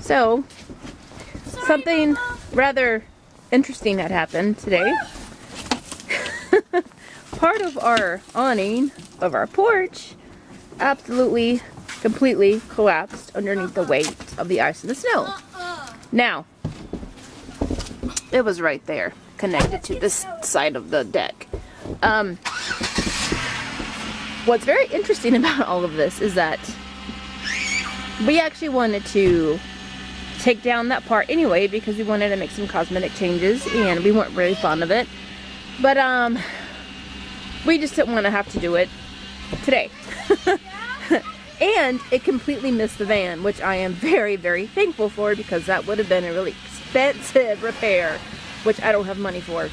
So, something rather interesting had happened today. Part of our awning of our porch absolutely, completely collapsed underneath the weight of the ice and the snow. Now, it was right there, connected to this side of the deck. What's very interesting about all of this is that we actually wanted to take down that part anyway because we wanted to make some cosmetic changes and we weren't really fond of it. But we just didn't want to have to do it today. And it completely missed the van, which I am very, very thankful for because that would have been a really expensive repair, which I don't have money for.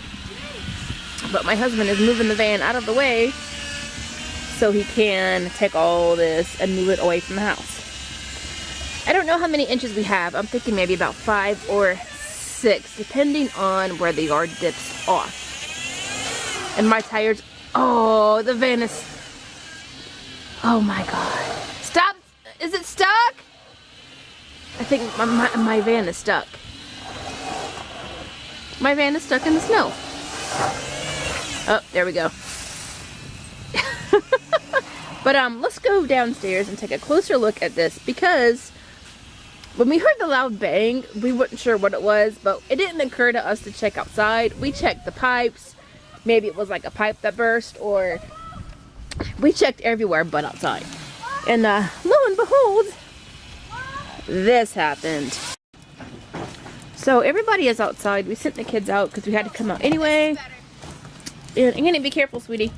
But my husband is moving the van out of the way so he can take all this and move it away from the house. I don't know how many inches we have. I'm thinking maybe about 5 or 6, depending on where the yard dips off. And my tires, oh, the van is, oh my God. Stop, is it stuck? I think my van is stuck. My van is stuck in the snow. Oh, there we go. But let's go downstairs and take a closer look at this because when we heard the loud bang, we weren't sure what it was, but it didn't occur to us to check outside. We checked the pipes. Maybe it was like a pipe that burst, or we checked everywhere but outside. And lo and behold, this happened. So everybody is outside. We sent the kids out because we had to come out anyway. And I'm gonna be careful, sweetie.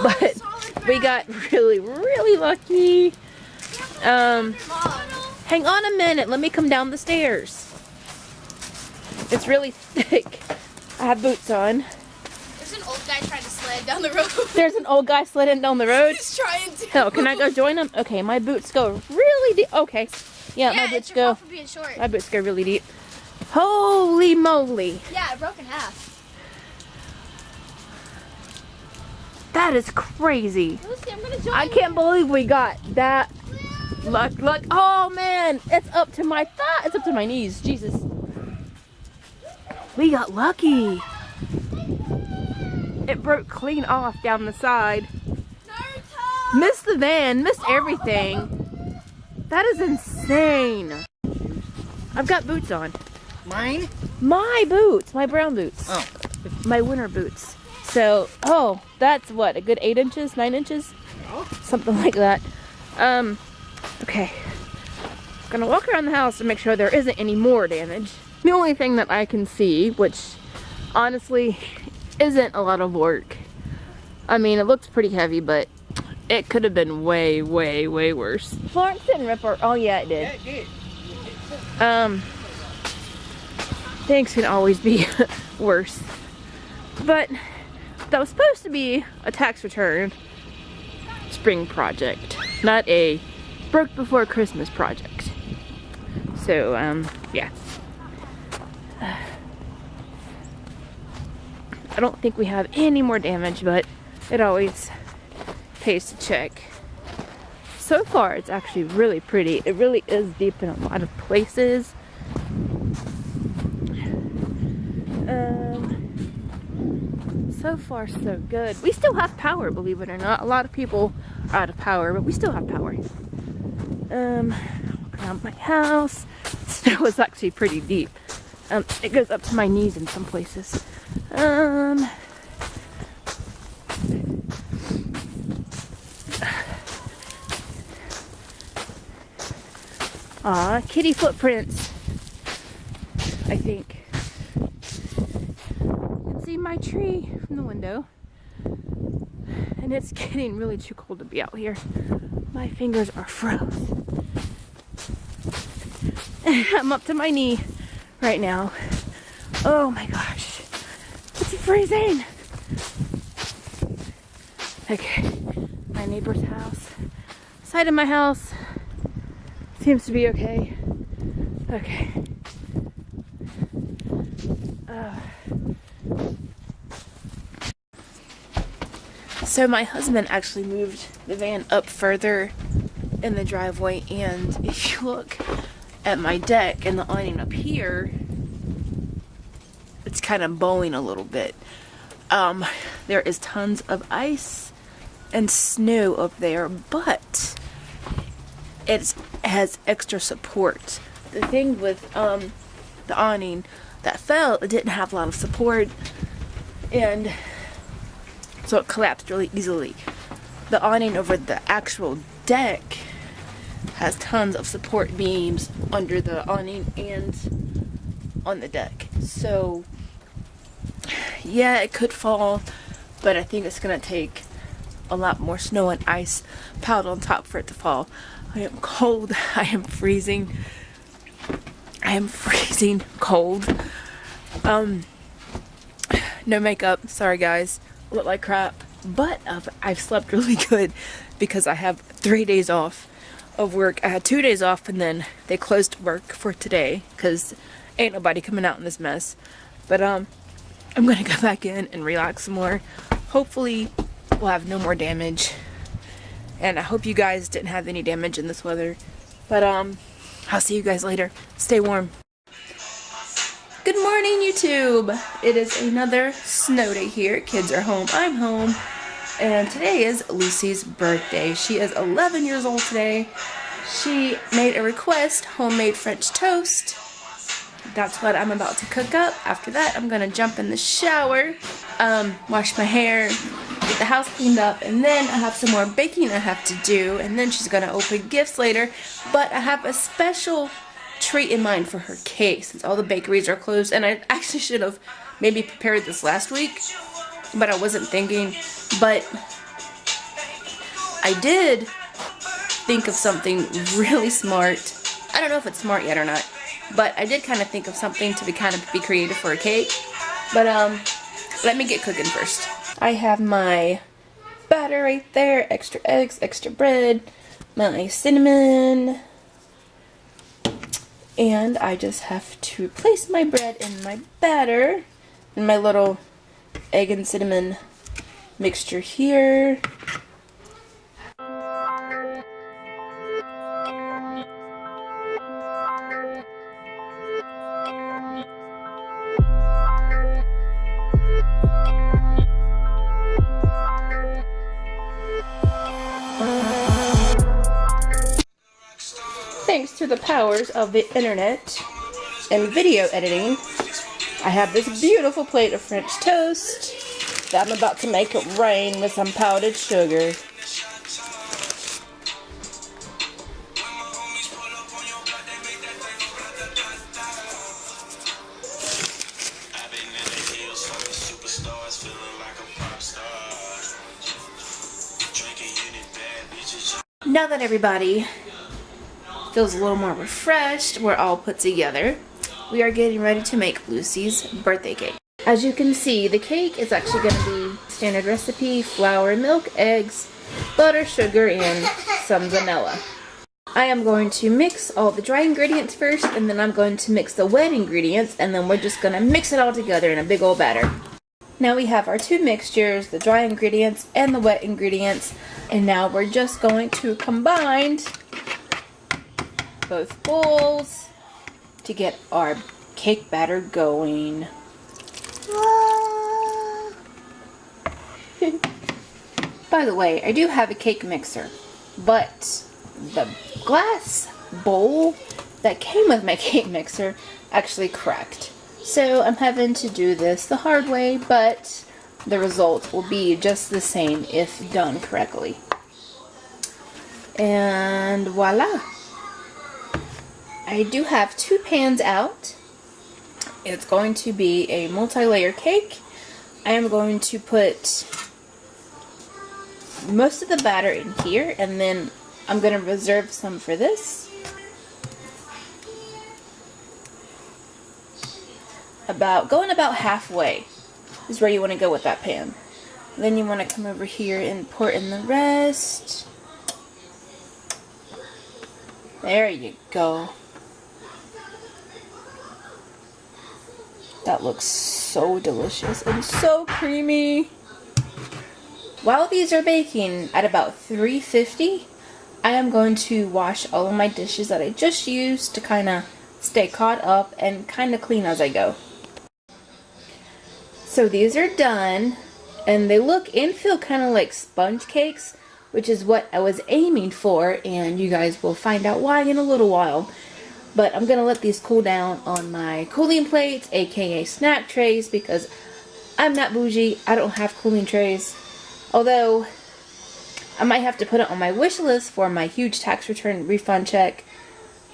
But we got really, really lucky. Hang on a minute. Let me come down the stairs. It's really thick. I have boots on. There's an old guy trying to sled down the road. There's an old guy sledding down the road? He's trying to. Oh, can I go join him? Okay, my boots go really deep. Okay. Yeah, my boots it's your go. fault for being short. My boots go really deep. Holy moly. Yeah, I broke in half. That is crazy. Lucy, I'm gonna join I can't believe we got that. Look. Oh man, it's up to my thigh. It's up to my knees. Jesus. We got lucky. It broke clean off down the side. Naruto! Missed the van, missed everything. That is insane. I've got boots on. Mine? My boots, my brown boots. Oh. My winter boots. So, oh, that's what, a good 8 inches, 9 inches? Something like that. Okay. Gonna walk around the house to make sure there isn't any more damage. The only thing that I can see, which honestly isn't a lot of work. I mean, it looks pretty heavy, but it could have been way, way, way worse. Florence didn't rip our, oh yeah, it did. Yeah, it did. Things can always be worse. But that was supposed to be a tax return spring project, not a broke before Christmas project. So, yeah. I don't think we have any more damage, but it always pays to check. So far, it's actually really pretty. It really is deep in a lot of places. So far, so good. We still have power, believe it or not. A lot of people are out of power, but we still have power. Around my house. Snow is actually pretty deep. It goes up to my knees in some places. Kitty footprints, I think. You can see my tree from the window. And it's getting really too cold to be out here. My fingers are froze. I'm up to my knee right now. Oh my gosh. It's freezing. Okay. My neighbor's house. Side of my house seems to be okay. Okay. So my husband actually moved the van up further in the driveway, and if you look, at my deck and the awning up here, it's kind of bowing a little bit. There is tons of ice and snow up there, but it has extra support. The thing with the awning that fell, it didn't have a lot of support, and so it collapsed really easily. The awning over the actual deck has tons of support beams under the awning and on the deck. So yeah, it could fall, but I think it's gonna take a lot more snow and ice piled on top for it to fall. I am cold. I am freezing. I am freezing cold. No makeup. Sorry guys. Look like crap. But I've slept really good because I have 3 days off of work. I had 2 days off and then they closed work for today because ain't nobody coming out in this mess. But I'm gonna go back in and relax some more. Hopefully we'll have no more damage. And I hope you guys didn't have any damage in this weather. But I'll see you guys later. Stay warm. Good morning, YouTube. It is another snow day here. Kids are home. I'm home. And today is Lucy's birthday. She is 11 years old today. She made a request, homemade French toast. That's what I'm about to cook up. After that, I'm gonna jump in the shower, wash my hair, get the house cleaned up, and then I have some more baking I have to do, and then she's gonna open gifts later. But I have a special treat in mind for her cake since all the bakeries are closed, and I actually should have maybe prepared this last week, but I wasn't thinking. But I did think of something really smart. I don't know if it's smart yet or not, but I did kind of think of something to be creative for a cake. But let me get cooking first. I have my batter right there, extra eggs, extra bread, my cinnamon, and I just have to place my bread in my batter in my little egg and cinnamon mixture here. Thanks to the powers of the internet and video editing, I have this beautiful plate of French toast that I'm about to make it rain with some powdered sugar. Now that everybody feels a little more refreshed, we're all put together, we are getting ready to make Lucy's birthday cake. As you can see, the cake is actually going to be standard recipe: flour, milk, eggs, butter, sugar, and some vanilla. I am going to mix all the dry ingredients first, and then I'm going to mix the wet ingredients, and then we're just going to mix it all together in a big old batter. Now we have our two mixtures, the dry ingredients and the wet ingredients, and now we're just going to combine both bowls to get our cake batter going. By the way, I do have a cake mixer, but the glass bowl that came with my cake mixer actually cracked. So I'm having to do this the hard way, but the result will be just the same if done correctly. And voila! I do have 2 pans out. It's going to be a multi-layer cake. I am going to put most of the batter in here, and then I'm going to reserve some for this. Going about halfway is where you want to go with that pan. Then you want to come over here and pour in the rest. There you go. That looks so delicious and so creamy. While these are baking at about 350, I am going to wash all of my dishes that I just used to kind of stay caught up and kind of clean as I go. So these are done, and they look and feel kind of like sponge cakes, which is what I was aiming for, and you guys will find out why in a little while. But I'm going to let these cool down on my cooling plates, aka snack trays, because I'm not bougie. I don't have cooling trays. Although, I might have to put it on my wish list for my huge tax return refund check.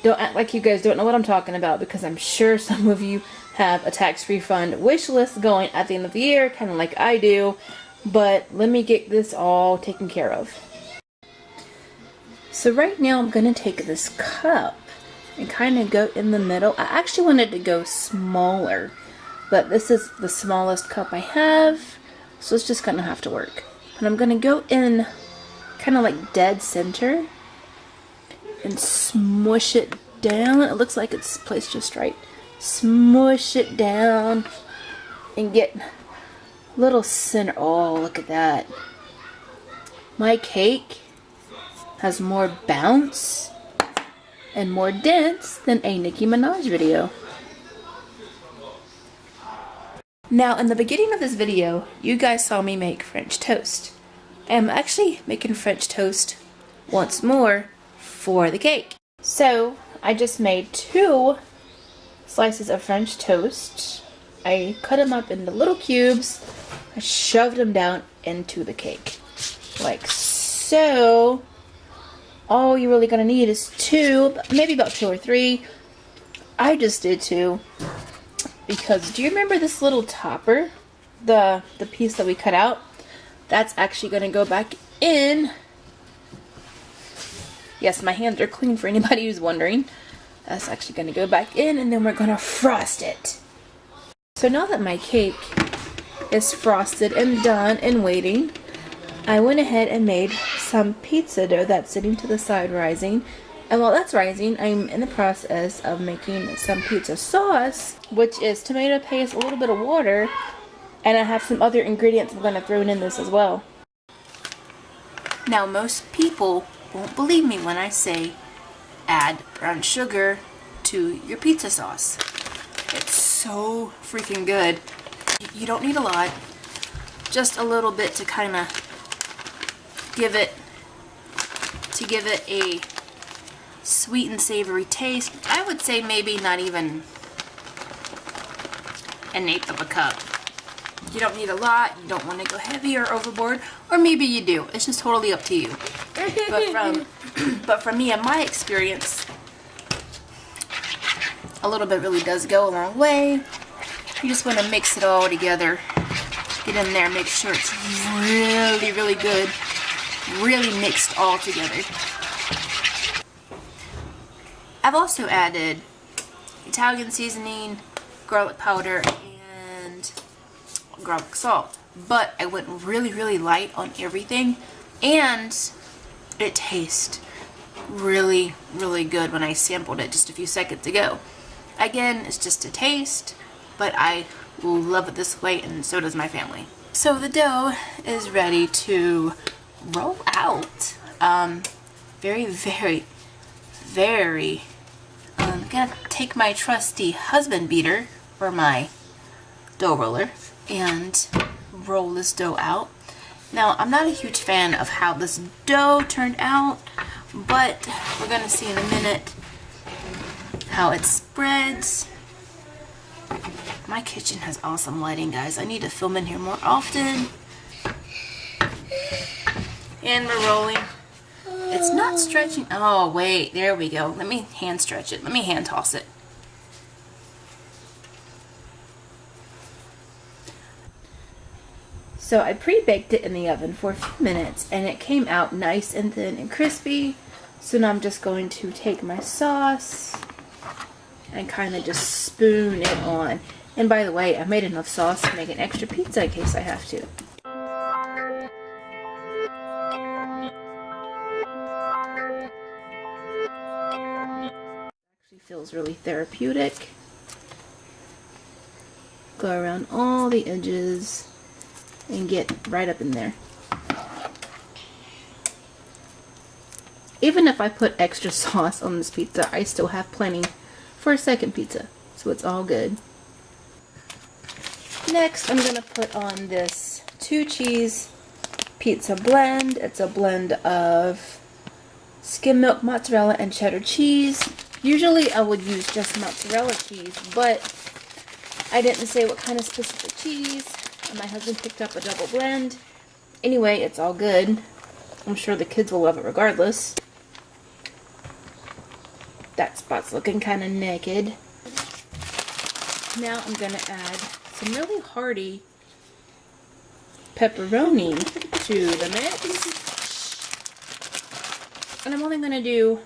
Don't act like you guys don't know what I'm talking about, because I'm sure some of you have a tax refund wish list going at the end of the year, kind of like I do. But let me get this all taken care of. So right now I'm going to take this cup and kind of go in the middle. I actually wanted to go smaller, but this is the smallest cup I have, so it's just going to have to work. And I'm going to go in kind of like dead center and smush it down. It looks like it's placed just right. Smush it down and get little center. Oh, look at that. My cake has more bounce and more dents than a Nicki Minaj video. Now, in the beginning of this video, you guys saw me make French toast. I am actually making French toast once more for the cake. So, I just made 2 slices of French toast. I cut them up into little cubes. I shoved them down into the cake. Like so. All you're really going to need is 2, maybe about 2 or 3. I just did 2. Because, do you remember this little topper? The piece that we cut out? That's actually going to go back in. Yes, my hands are clean for anybody who's wondering. That's actually going to go back in, and then we're going to frost it. So now that my cake is frosted and done and waiting, I went ahead and made some pizza dough that's sitting to the side rising. And while that's rising, I'm in the process of making some pizza sauce, which is tomato paste, a little bit of water, and I have some other ingredients I'm going to throw in this as well. Now, most people won't believe me when I say add brown sugar to your pizza sauce. It's so freaking good. You don't need a lot, just a little bit to kind of give it a sweet and savory taste. I would say maybe not even 1/8 of a cup. You don't need a lot. You don't want to go heavy or overboard, or maybe you do. It's just totally up to you. But from me and my experience, a little bit really does go a long way. You just want to mix it all together. Get in there, make sure it's really, really good. Really mixed all together. I've also added Italian seasoning, garlic powder, and garlic salt. But I went really, really light on everything, and it tastes really, really good when I sampled it just a few seconds ago. Again, it's just a taste, but I love it this way, and so does my family. So the dough is ready to roll out. Very, very, very. I'm gonna take my trusty husband beater or my dough roller and roll this dough out. Now, I'm not a huge fan of how this dough turned out, but we're gonna see in a minute how it spreads. My kitchen has awesome lighting, guys. I need to film in here more often. And we're rolling. It's not stretching. Oh, wait. There we go. Let me hand stretch it. Let me hand toss it. So I pre-baked it in the oven for a few minutes, and it came out nice and thin and crispy. So now I'm just going to take my sauce and kind of just spoon it on. And by the way, I made enough sauce to make an extra pizza in case I have to. Actually feels really therapeutic. Go around all the edges and get right up in there. Even if I put extra sauce on this pizza, I still have plenty for a second pizza. So it's all good. Next, I'm gonna put on this 2-cheese pizza blend. It's a blend of skim milk mozzarella and cheddar cheese. Usually I would use just mozzarella cheese, but I didn't say what kind of specific cheese, and my husband picked up a double blend. Anyway, it's all good. I'm sure the kids will love it regardless. That spot's looking kind of naked. Now I'm going to add some really hearty pepperoni to the mix. And I'm only going to do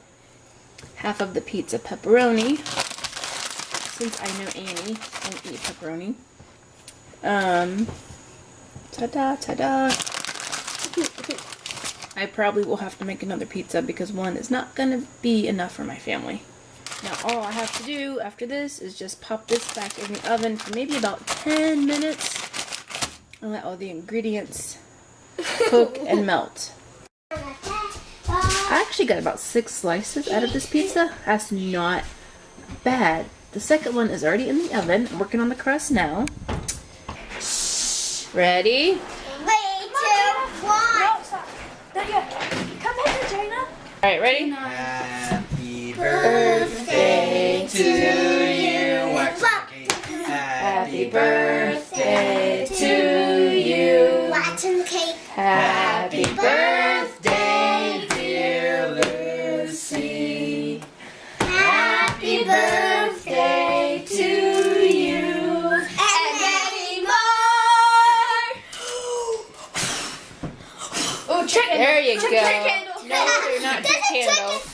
half of the pizza pepperoni, since I know Annie won't eat pepperoni. Ta-da, ta-da. I probably will have to make another pizza because one is not going to be enough for my family. Now all I have to do after this is just pop this back in the oven for maybe about 10 minutes and let all the ingredients cook and melt. I actually got about 6 slices out of this pizza. That's not bad. The second one is already in the oven. I'm working on the crust now. Ready? 3, 2, 1. Not yet. Come here, Jaina. Alright, ready? Happy birthday to you. Happy birthday to you. Watching cake. Happy Birthday, dear Lucy. Happy birthday to you. And many more. Oh, check it. There you go. Candle. No, they're not just candles.